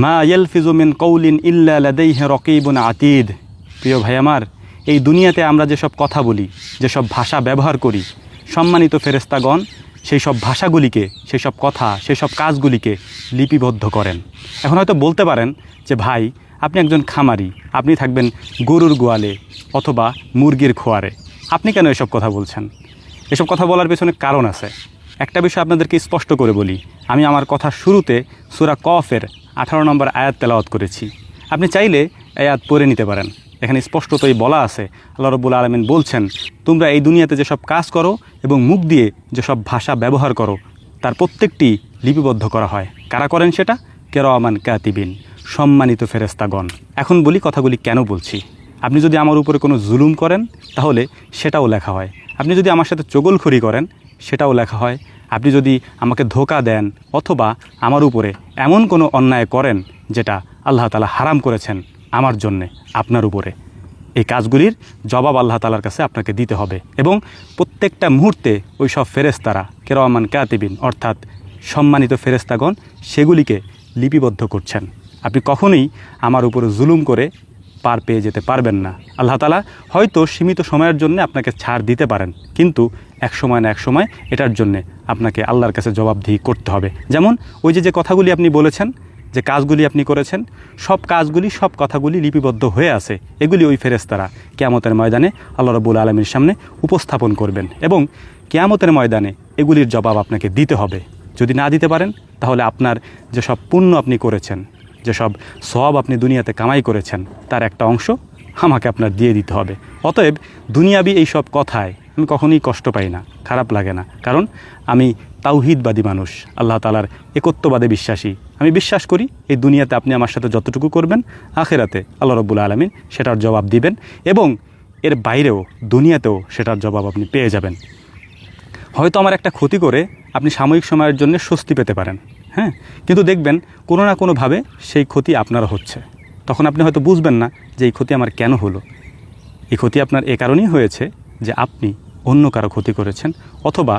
মা ইয়ালফিজু মিন কওলিন ইল্লা লাদাইহি রাকিবুন আতীদ। প্রিয় ভাই আমার, এই দুনিয়াতে আমরা যেসব কথা বলি, যেসব ভাষা ব্যবহার করি, সম্মানিত ফেরেশতাগণ সেই সব ভাষাগুলিকে, সেই সব কথা, সেই সব কাজগুলিকে লিপিবদ্ধ করেন। এখন হয়তো বলতে পারেন যে ভাই, আপনি একজন খামারি, আপনি থাকবেন গরুর গোয়ালে অথবা মুরগির খোয়ারে, আপনি কেন এসব কথা বলছেন? এসব কথা বলার পেছনে কারণ আছে। একটা বিষয় আপনাদেরকে স্পষ্ট করে বলি, আমি আমার কথা শুরুতে সূরা কফের 18 নম্বর আয়াত তেলাওয়াত করেছি। আপনি চাইলে আয়াত পড়ে নিতে পারেন। এখানে স্পষ্টতই বলা আছে, আল্লাহ রাব্বুল আলামিন বলছেন, তোমরা এই দুনিয়াতে যেসব কাজ করো এবং মুখ দিয়ে যেসব ভাষা ব্যবহার করো তার প্রত্যেকটি লিপিবদ্ধ করা হয়। কারা করেন সেটা? কিরামান কাতিবিন, সম্মানিত ফেরেশতাগণ। এখন বলি কথাগুলি কেন বলছি। আপনি যদি আমার উপরে কোনো জুলুম করেন তাহলে সেটাও লেখা হয়। আপনি যদি আমার সাথে চগলখড়ি করেন সেটাও লেখা হয়। আপনি যদি আমাকে ধোঁকা দেন অথবা আমার উপরে এমন কোনো অন্যায় করেন যেটা আল্লাহ তাআলা হারাম করেছেন আমার জন্যে, আপনার উপরে, এই কাজগুলির জবাব আল্লাহ তাআলার কাছে আপনাকে দিতে হবে। এবং প্রত্যেকটা মুহূর্তে ওই সব ফেরেশতারা কিরামান কাতিবিন অর্থাৎ সম্মানিত ফেরেশতাগণ সেগুলিকে লিপিবদ্ধ করছেন। আপনি কখনোই আমার উপরে জুলুম করে পার পেয়ে যেতে পারবেন না। আল্লাহ তাআলা হয়তো সীমিত সময়ের জন্য আপনাকে ছাড় দিতে পারেন, কিন্তু এক সময় না এক সময় এটার জন্যে আপনাকে আল্লাহর কাছে জবাবদিহি করতে হবে। যেমন ওই যে কথাগুলি আপনি বলেছেন, যে কাজগুলি আপনি করেছেন, সব কাজগুলি, সব কথাগুলি লিপিবদ্ধ হয়ে আছে। এগুলি ওই ফেরেশতারা কিয়ামতের ময়দানে আল্লাহ রাব্বুল আলামিনের সামনে উপস্থাপন করবেন এবং কিয়ামতের ময়দানে এগুলির জবাব আপনাকে দিতে হবে। যদি না দিতে পারেন তাহলে আপনার যেসব পুণ্য আপনি করেছেন, যেসব সওয়াব আপনি দুনিয়াতে কামাই করেছেন তার একটা অংশ আমাকে আপনার দিয়ে দিতে হবে। অতএব দুনিয়াবি এই সব কথায় আমি কখনোই কষ্ট পাই না, খারাপ লাগে না, কারণ আমি তাওহীদবাদী মানুষ, আল্লাহ তাআলার একত্ববাদে বিশ্বাসী। আমি বিশ্বাস করি এই দুনিয়াতে আপনি আমার সাথে যতটুকু করবেন, আখিরাতে আল্লাহ রাব্বুল আলামিন সেটার জবাব দিবেন এবং এর বাইরেও দুনিয়াতেও সেটার জবাব আপনি পেয়ে যাবেন। হয়তো আমার একটা ক্ষতি করে আপনি সাময়িক সময়ের জন্য স্বস্তি পেতে পারেন, হ্যাঁ, কিন্তু দেখবেন কোনো না কোনোভাবে সেই ক্ষতি আপনার হচ্ছে। তখন আপনি হয়তো বুঝবেন না যে এই ক্ষতি আমার কেন হলো। এই ক্ষতি আপনার এ কারণেই হয়েছে যে আপনি অন্য কারো ক্ষতি করেছেন অথবা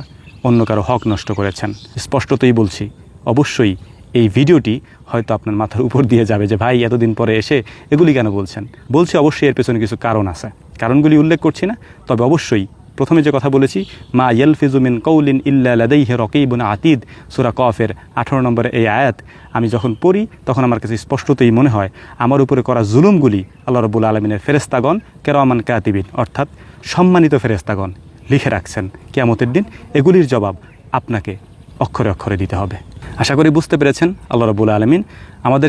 অন্য কারো হক নষ্ট করেছেন। স্পষ্টতই বলছি, অবশ্যই এই ভিডিওটি হয়তো আপনার মাথার উপর দিয়ে যাবে যে ভাই এতদিন পরে এসে এগুলি কেন বলছেন। বলছি অবশ্যই এর পেছনে কিছু কারণ আছে, কারণগুলি উল্লেখ করছি না, তবে অবশ্যই প্রথমে যে কথা বলেছি, মা ইয়ালফিজু মিন কওলিন ইল্লা লাদাইহি রাকিবুন আতীদ, সূরা কফের 18 নম্বরে এই আয়াত আমি যখন পড়ি তখন আমার কাছে স্পষ্টতই মনে হয় আমার উপরে করা জুলুমগুলি আল্লাহ রাব্বুল আলামিনের ফেরেশতাগণ কিরামান কাতিবিন অর্থাৎ সম্মানিত ফেরেশতাগণ লিখে রাখছেন। কিয়ামতের দিন এগুলির জবাব আপনাকে অক্ষরে অক্ষরে দিতে হবে। আশা করি বুঝতে পেরেছেন। আল্লাহ রাব্বুল আলামিন আমাদের